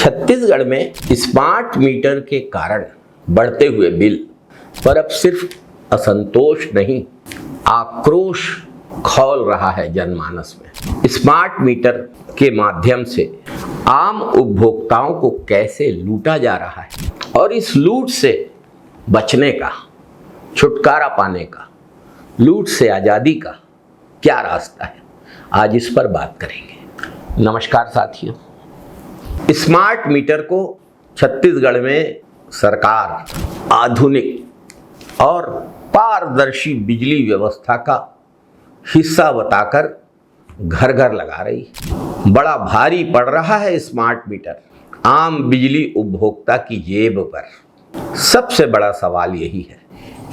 छत्तीसगढ़ में smart meter के कारण बढ़ते हुए बिल पर अब सिर्फ असंतोष नहीं, आक्रोश खौल रहा है जनमानस में। स्मार्ट मीटर के माध्यम से आम उपभोक्ताओं को कैसे लूटा जा रहा है और इस लूट से बचने का, छुटकारा पाने का, लूट से आज़ादी का क्या रास्ता है, आज इस पर बात करेंगे। नमस्कार साथियों, स्मार्ट मीटर को छत्तीसगढ़ में सरकार आधुनिक और पारदर्शी बिजली व्यवस्था का हिस्सा बताकर घर घर लगा रही है। बड़ा भारी पड़ रहा है स्मार्ट मीटर आम बिजली उपभोक्ता की जेब पर। सबसे बड़ा सवाल यही है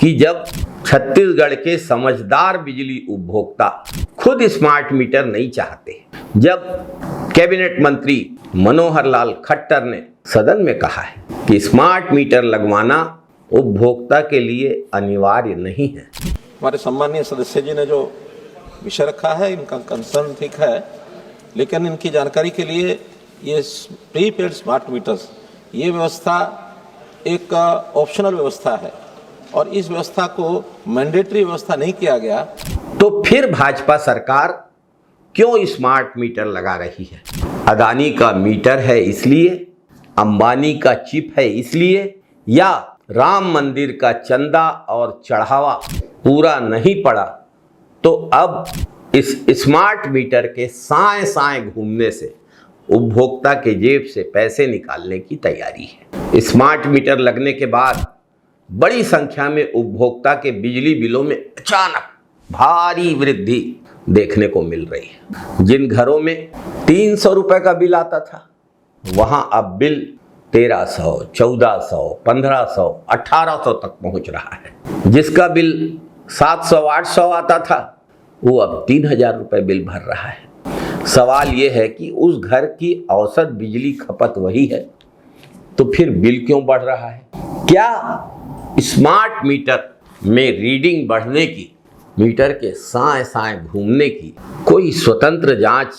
कि जब छत्तीसगढ़ के समझदार बिजली उपभोक्ता खुद स्मार्ट मीटर नहीं चाहते, जब कैबिनेट मंत्री मनोहर लाल खट्टर ने सदन में कहा है कि स्मार्ट मीटर लगवाना उपभोक्ता के लिए अनिवार्य नहीं है। हमारे सम्मानीय सदस्य जी ने जो विषय रखा है, इनका कंसर्न ठीक है, लेकिन इनकी जानकारी के लिए ये प्रीपेड स्मार्ट मीटर्स, ये व्यवस्था एक ऑप्शनल व्यवस्था है और इस व्यवस्था को मैंडेटरी व्यवस्था नहीं किया गया। तो फिर भाजपा सरकार क्यों स्मार्ट मीटर लगा रही है? अदानी का मीटर है इसलिए, अंबानी का चिप है इसलिए, या राम मंदिर का चंदा और चढ़ावा पूरा नहीं पड़ा तो अब इस स्मार्ट मीटर के साए साए घूमने से उपभोक्ता के जेब से पैसे निकालने की तैयारी है। स्मार्ट मीटर लगने के बाद बड़ी संख्या में उपभोक्ता के बिजली बिलों में अचानक भारी वृद्धि देखने को मिल रही है। जिन घरों में 300 रुपए का बिल आता था, वहां अब बिल 1300, 1400, 1500, 1800 तक पहुंच रहा है। जिसका बिल 700, 800 आता था, वो अब 3000 रुपए बिल भर रहा है। सवाल ये है कि उस घर की औसत बिजली खपत वही है, तो फिर बिल क्यों बढ़ रहा है? क्या स्मार्ट मीटर में रीडिंग बढ़ने की, मीटर के साए साए घूमने की कोई स्वतंत्र जांच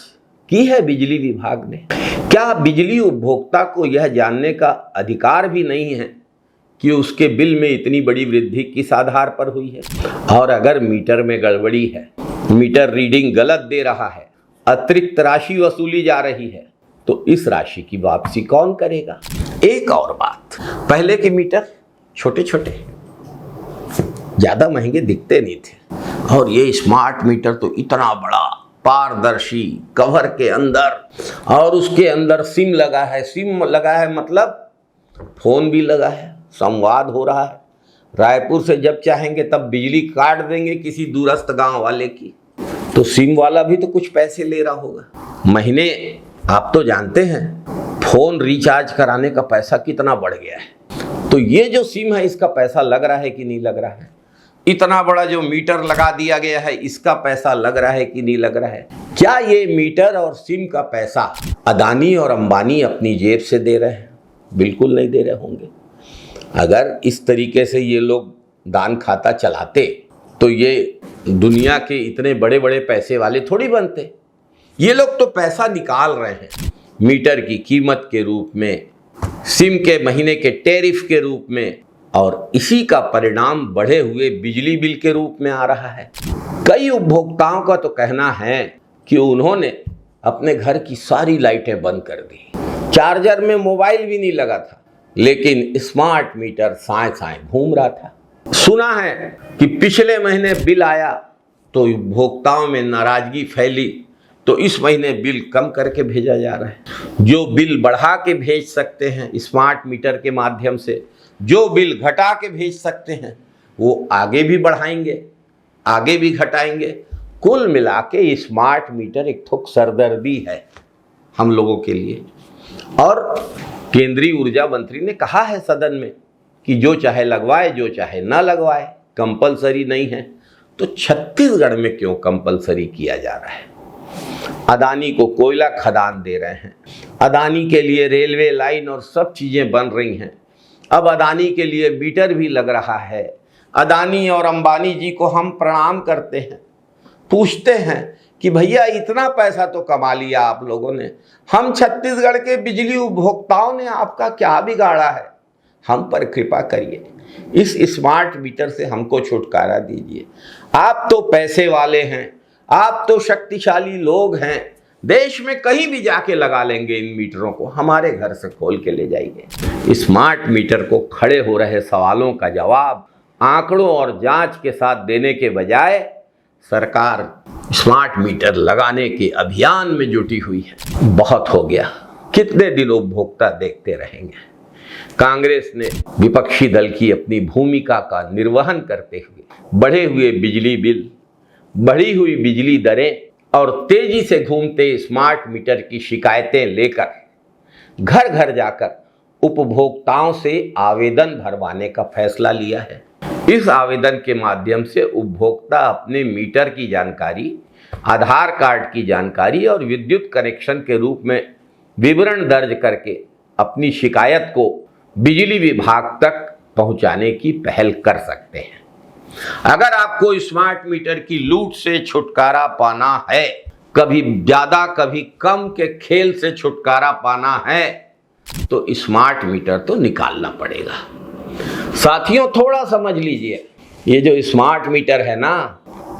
की है बिजली विभाग ने? क्या बिजली उपभोक्ता को यह जानने का अधिकार भी नहीं है कि उसके बिल में इतनी बड़ी वृद्धि किस आधार पर हुई है? और अगर मीटर में गड़बड़ी है, मीटर रीडिंग गलत दे रहा है, अतिरिक्त राशि वसूली जा रही है, तो इस राशि की वापसी कौन करेगा? एक और बात, पहले के मीटर छोटे छोटे, ज्यादा महंगे दिखते नहीं थे, और ये स्मार्ट मीटर तो इतना बड़ा, पारदर्शी, कवर के अंदर, और उसके अंदर सिम लगा है। सिम लगा है मतलब फोन भी लगा है, संवाद हो रहा है। रायपुर से जब चाहेंगे तब बिजली काट देंगे किसी दूरस्थ गांव वाले की, तो सिम वाला भी तो कुछ पैसे ले रहा होगा। महीने आप तो जानते हैं फोन रिचार्ज कराने का पैसा कितना बढ़ गया है, तो ये जो सिम है इसका पैसा लग रहा है कि नहीं लग रहा है? इतना बड़ा जो मीटर लगा दिया गया है, इसका पैसा लग रहा है कि नहीं लग रहा है? क्या ये मीटर और सिम का पैसा अदानी और अंबानी अपनी जेब से दे रहे हैं? बिल्कुल नहीं दे रहे होंगे। अगर इस तरीके से ये लोग दान खाता चलाते तो ये दुनिया के इतने बड़े बड़े पैसे वाले थोड़ी बनते। ये लोग तो पैसा निकाल रहे हैं मीटर की कीमत के रूप में, सिम के महीने के टैरिफ के रूप में, और इसी का परिणाम बढ़े हुए बिजली बिल के रूप में आ रहा है। कई उपभोक्ताओं का तो कहना है कि उन्होंने अपने घर की सारी लाइटें बंद कर दी, चार्जर में मोबाइल भी नहीं लगा था, लेकिन स्मार्ट मीटर साए साए घूम रहा था। सुना है कि पिछले महीने बिल आया तो उपभोक्ताओं में नाराजगी फैली, तो इस महीने बिल कम करके भेजा जा रहा है। जो बिल बढ़ा के भेज सकते हैं स्मार्ट मीटर के माध्यम से, जो बिल घटा के भेज सकते हैं, वो आगे भी बढ़ाएंगे, आगे भी घटाएंगे। कुल मिला के स्मार्ट मीटर एक ठोक सरदर्दी है हम लोगों के लिए। और केंद्रीय ऊर्जा मंत्री ने कहा है सदन में कि जो चाहे लगवाए, जो चाहे ना लगवाए, कंपलसरी नहीं है। तो छत्तीसगढ़ में क्यों कंपलसरी किया जा रहा है? अदानी को कोयला खदान दे रहे हैं, अदानी के लिए रेलवे लाइन और सब चीज़ें बन रही हैं, अब अदानी के लिए मीटर भी लग रहा है। अदानी और अंबानी जी को हम प्रणाम करते हैं, पूछते हैं कि भैया इतना पैसा तो कमा लिया आप लोगों ने, हम छत्तीसगढ़ के बिजली उपभोक्ताओं ने आपका क्या बिगाड़ा है, हम पर कृपा करिए, इस स्मार्ट मीटर से हमको छुटकारा दीजिए। आप तो पैसे वाले हैं, आप तो शक्तिशाली लोग हैं, देश में कहीं भी जाके लगा लेंगे इन मीटरों को, हमारे घर से खोल के ले जाइए। स्मार्ट मीटर को खड़े हो रहे सवालों का जवाब आंकड़ों और जांच के साथ देने के बजाय सरकार स्मार्ट मीटर लगाने के अभियान में जुटी हुई है। बहुत हो गया, कितने दिन उपभोक्ता देखते रहेंगे। कांग्रेस ने विपक्षी दल की अपनी भूमिका का निर्वहन करते हुए बढ़े हुए बिजली बिल, बढ़ी हुई बिजली दरें और तेजी से घूमते स्मार्ट मीटर की शिकायतें लेकर घर घर जाकर उपभोक्ताओं से आवेदन भरवाने का फैसला लिया है। इस आवेदन के माध्यम से उपभोक्ता अपने मीटर की जानकारी, आधार कार्ड की जानकारी और विद्युत कनेक्शन के रूप में विवरण दर्ज करके अपनी शिकायत को बिजली विभाग तक पहुंचाने की पहल कर सकते हैं। अगर आपको स्मार्ट मीटर की लूट से छुटकारा पाना है, कभी ज्यादा कभी कम के खेल से छुटकारा पाना है, तो स्मार्ट मीटर तो निकालना पड़ेगा। साथियों, थोड़ा समझ लीजिए, ये जो स्मार्ट मीटर है ना,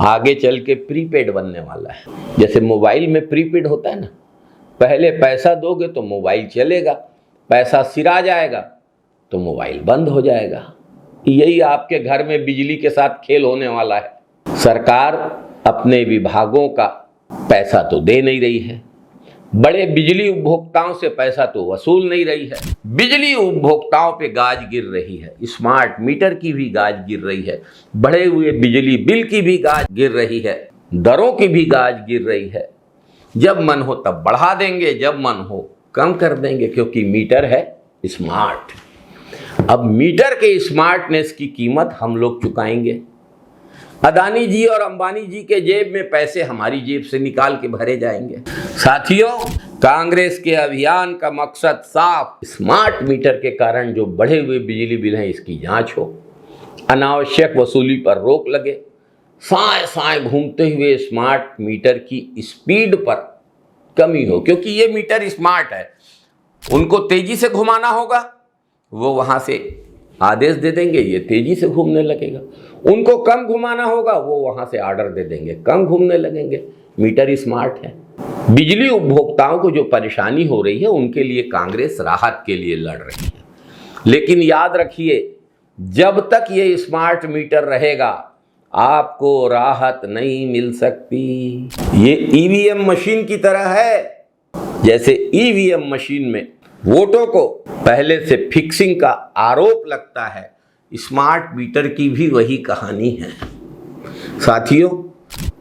आगे चल के प्रीपेड बनने वाला है। जैसे मोबाइल में प्रीपेड होता है ना, पहले पैसा दोगे तो मोबाइल चलेगा, पैसा सिरा जाएगा तो मोबाइल बंद हो जाएगा। यही आपके घर में बिजली के साथ खेल होने वाला है। सरकार अपने विभागों का पैसा तो दे नहीं रही है, बड़े बिजली उपभोक्ताओं से पैसा तो वसूल नहीं रही है, बिजली उपभोक्ताओं पे गाज गिर रही है, स्मार्ट मीटर की भी गाज गिर रही है, बढ़े हुए बिजली बिल की भी गाज गिर रही है, दरों की भी गाज गिर रही है। जब मन हो तब बढ़ा देंगे, जब मन हो कम कर देंगे, क्योंकि मीटर है स्मार्ट। अब मीटर के स्मार्टनेस की कीमत हम लोग चुकाएंगे। अदानी जी और अंबानी जी के जेब में पैसे हमारी जेब से निकाल के भरे जाएंगे। साथियों, कांग्रेस के अभियान का मकसद साफ, स्मार्ट मीटर के कारण जो बढ़े हुए बिजली बिल हैं इसकी जांच हो, अनावश्यक वसूली पर रोक लगे, साए साए घूमते हुए स्मार्ट मीटर की स्पीड पर कमी हो, क्योंकि ये मीटर स्मार्ट है, उनको तेजी से घुमाना होगा, वो वहां से आदेश दे देंगे, ये तेजी से घूमने लगेगा। उनको कम घुमाना होगा, वो वहां से ऑर्डर दे देंगे, कम घूमने लगेंगे। मीटर स्मार्ट है। बिजली उपभोक्ताओं को जो परेशानी हो रही है उनके लिए कांग्रेस राहत के लिए लड़ रही है। लेकिन याद रखिए, जब तक ये स्मार्ट मीटर रहेगा आपको राहत नहीं मिल सकती। ये ईवीएम मशीन की तरह है। जैसे ईवीएम मशीन में वोटों को पहले से फिक्सिंग का आरोप लगता है, स्मार्ट मीटर की भी वही कहानी है। साथियों,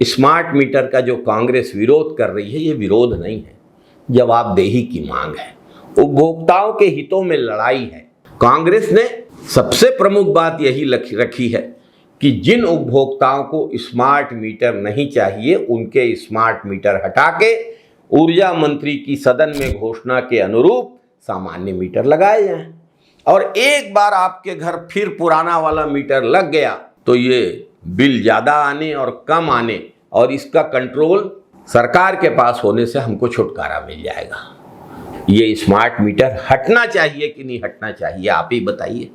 स्मार्ट मीटर का जो कांग्रेस विरोध कर रही है, ये विरोध नहीं है, जवाबदेही की मांग है, उपभोक्ताओं के हितों में लड़ाई है। कांग्रेस ने सबसे प्रमुख बात यही रखी है कि जिन उपभोक्ताओं को स्मार्ट मीटर नहीं चाहिए, उनके स्मार्ट मीटर हटा के ऊर्जा मंत्री की सदन में घोषणा के अनुरूप सामान्य मीटर लगाए जाएं। और एक बार आपके घर फिर पुराना वाला मीटर लग गया तो ये बिल ज़्यादा आने और कम आने और इसका कंट्रोल सरकार के पास होने से हमको छुटकारा मिल जाएगा। ये स्मार्ट मीटर हटना चाहिए कि नहीं हटना चाहिए, आप ही बताइए।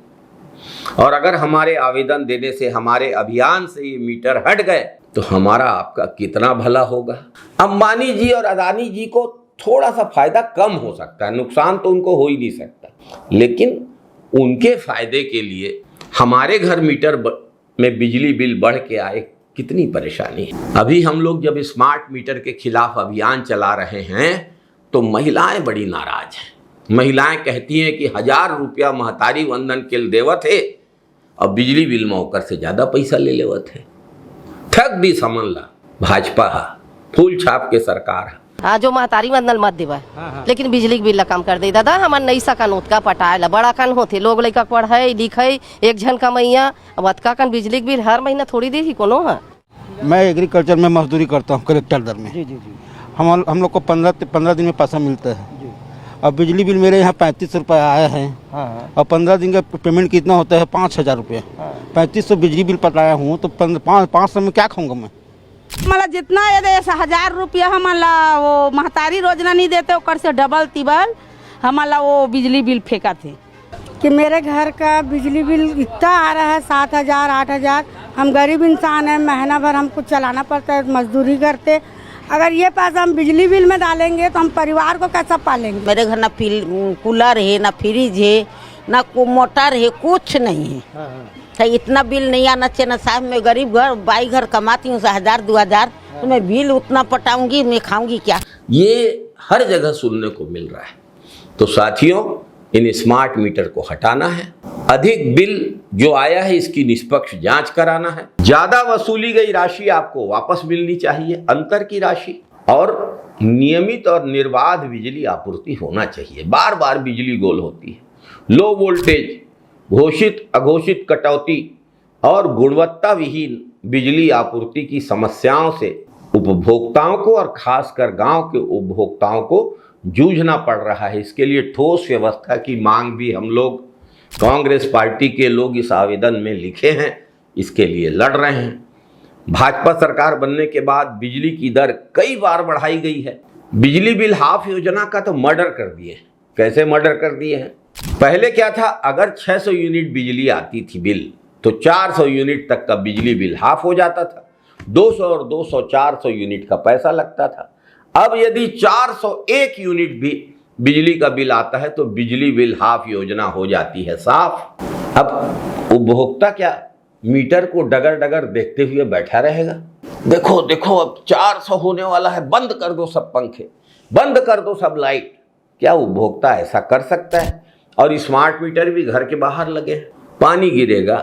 और अगर हमारे आवेदन देने से, हमारे अभियान से ये मीटर हट गए तो हमारा आपका कितना भला होगा। अंबानी जी और अदानी जी को थोड़ा सा फायदा कम हो सकता है, नुकसान तो उनको हो ही नहीं सकता, लेकिन उनके फायदे के लिए हमारे घर मीटर में बिजली बिल बढ़ के आए, कितनी परेशानी है। अभी हम लोग जब स्मार्ट मीटर के खिलाफ अभियान चला रहे हैं तो महिलाएं बड़ी नाराज हैं। महिलाएं कहती हैं कि 1000 रुपया महतारी वंदन के देवत है और बिजली बिल में ओकर से ज़्यादा पैसा ले लेवत है। ठग दी समझ ला, भाजपा फूल छाप के सरकार। हाँ, जो महतारी वंदन मत देवा, लेकिन बिजली के बिल कम कर दे। दादा, हमार नई सा कान उतका पटाए बड़ा कान होते, लोग लड़का पढ़े लिखे, एक झन कमैया, अब अतका कान बिजली के बिल हर महीना थोड़ी दी ही कोनो है। मैं एग्रीकल्चर में मजदूरी करता हूँ कलेक्टर दर में। जी। हम लोग को 15 दिन में पैसा मिलता है। अब बिजली बिल मेरे यहाँ 35 रुपये आया है। और 15 दिन का पेमेंट कितना होता है? 5000 रुपये। 3500 बिजली बिल पटाया हूँ तो 500 में क्या खाऊंगा मैं? मला जितना ये दे 1000 रुपया हमला वो महतारी रोजना नहीं देते ओकर से डबल तिबल हमला वो बिजली बिल फेंका थे कि मेरे घर का बिजली बिल इतना आ रहा है 7000 8000। हम गरीब इंसान हैं, महीना भर हमको चलाना पड़ता है, मजदूरी करते। अगर ये पैसा हम बिजली बिल में डालेंगे तो हम परिवार को कैसा पालेंगे। मेरे घर ना कूलर है, ना फ्रिज है, ना मोटर है, कुछ नहीं है। तो इतना बिल नहीं आना चाहिए ना साहब। मैं गरीब घर बाई घर कमाती हूँ 1000 2000, तो मैं बिल उतना पटाऊंगी, मैं खाऊंगी क्या। ये हर जगह सुनने को मिल रहा है। तो साथियों, इन स्मार्ट मीटर को हटाना है। अधिक बिल जो आया है इसकी निष्पक्ष जांच कराना है। ज्यादा वसूली गई राशि आपको वापस मिलनी चाहिए, अंतर की राशि। और नियमित और निर्बाध बिजली आपूर्ति होना चाहिए। बार बार बिजली गोल होती है। लो वोल्टेज, घोषित अघोषित कटौती और गुणवत्ता विहीन बिजली आपूर्ति की समस्याओं से उपभोक्ताओं को और खासकर गांव के उपभोक्ताओं को जूझना पड़ रहा है। इसके लिए ठोस व्यवस्था की मांग भी हम लोग कांग्रेस पार्टी के लोग इस आवेदन में लिखे हैं, इसके लिए लड़ रहे हैं। भाजपा सरकार बनने के बाद बिजली की दर कई बार बढ़ाई गई है। बिजली बिल हाफ योजना का तो मर्डर कर दिए। कैसे मर्डर कर दिए हैं? पहले क्या था, अगर 600 यूनिट बिजली आती थी बिल, तो 400 यूनिट तक का बिजली बिल हाफ हो जाता था। 200 और 200 400 यूनिट का पैसा लगता था। अब यदि 401 यूनिट भी बिजली का बिल आता है तो बिजली बिल हाफ योजना हो जाती है साफ। अब उपभोक्ता क्या मीटर को डगर डगर देखते हुए बैठा रहेगा? देखो देखो अब 400 होने वाला है, बंद कर दो सब पंखे, बंद कर दो सब लाइट। क्या उपभोक्ता ऐसा कर सकता है? और स्मार्ट मीटर भी घर के बाहर लगे हैं। पानी गिरेगा,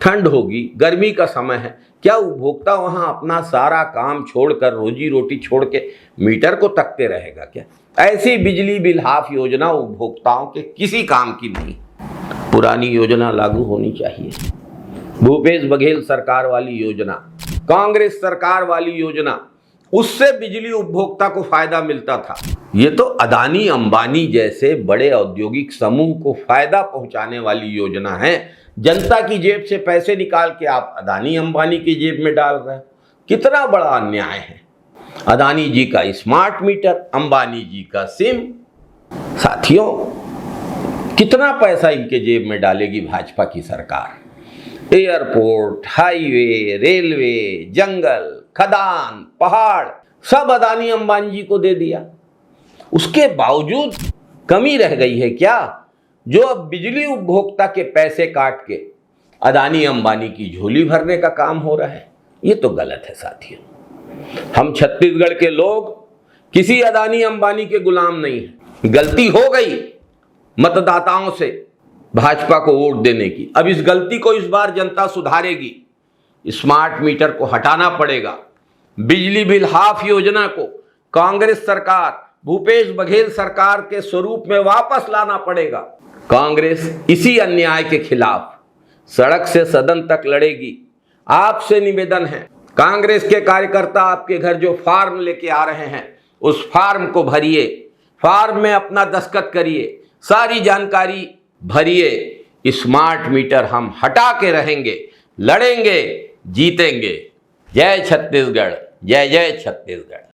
ठंड होगी, गर्मी का समय है, क्या उपभोक्ता वहां अपना सारा काम छोड़कर, रोजी रोटी छोड़ के मीटर को तकते रहेगा क्या? ऐसी बिजली बिल हाफ योजना उपभोक्ताओं के किसी काम की नहीं। पुरानी योजना लागू होनी चाहिए। भूपेश बघेल सरकार वाली योजना, कांग्रेस सरकार वाली योजना, उससे बिजली उपभोक्ता को फायदा मिलता था। ये तो अदानी अंबानी जैसे बड़े औद्योगिक समूह को फायदा पहुंचाने वाली योजना है। जनता की जेब से पैसे निकाल के आप अदानी अंबानी की जेब में डाल रहे हैं। कितना बड़ा अन्याय है। अदानी जी का स्मार्ट मीटर, अंबानी जी का सिम। साथियों, कितना पैसा इनके जेब में डालेगी भाजपा की सरकार? एयरपोर्ट, हाईवे, रेलवे, जंगल, खदान, पहाड़ सब अदानी अंबानी जी को दे दिया। उसके बावजूद कमी रह गई है क्या, जो अब बिजली उपभोक्ता के पैसे काट के अदानी अंबानी की झोली भरने का काम हो रहा है? ये तो गलत है साथियों। हम छत्तीसगढ़ के लोग किसी अदानी अंबानी के गुलाम नहीं हैं। गलती हो गई मतदाताओं से भाजपा को वोट देने की, अब इस गलती को इस बार जनता सुधारेगी। स्मार्ट मीटर को हटाना पड़ेगा। बिजली बिल हाफ योजना को कांग्रेस सरकार, भूपेश बघेल सरकार के स्वरूप में वापस लाना पड़ेगा। कांग्रेस इसी अन्याय के खिलाफ सड़क से सदन तक लड़ेगी। आपसे निवेदन है, कांग्रेस के कार्यकर्ता आपके घर जो फार्म लेके आ रहे हैं, उस फार्म को भरिए, फार्म में अपना दस्तखत करिए, सारी जानकारी भरिए। स्मार्ट मीटर हम हटा के रहेंगे, लड़ेंगे, जीतेंगे। जय छत्तीसगढ़, जय जय छत्तीसगढ़।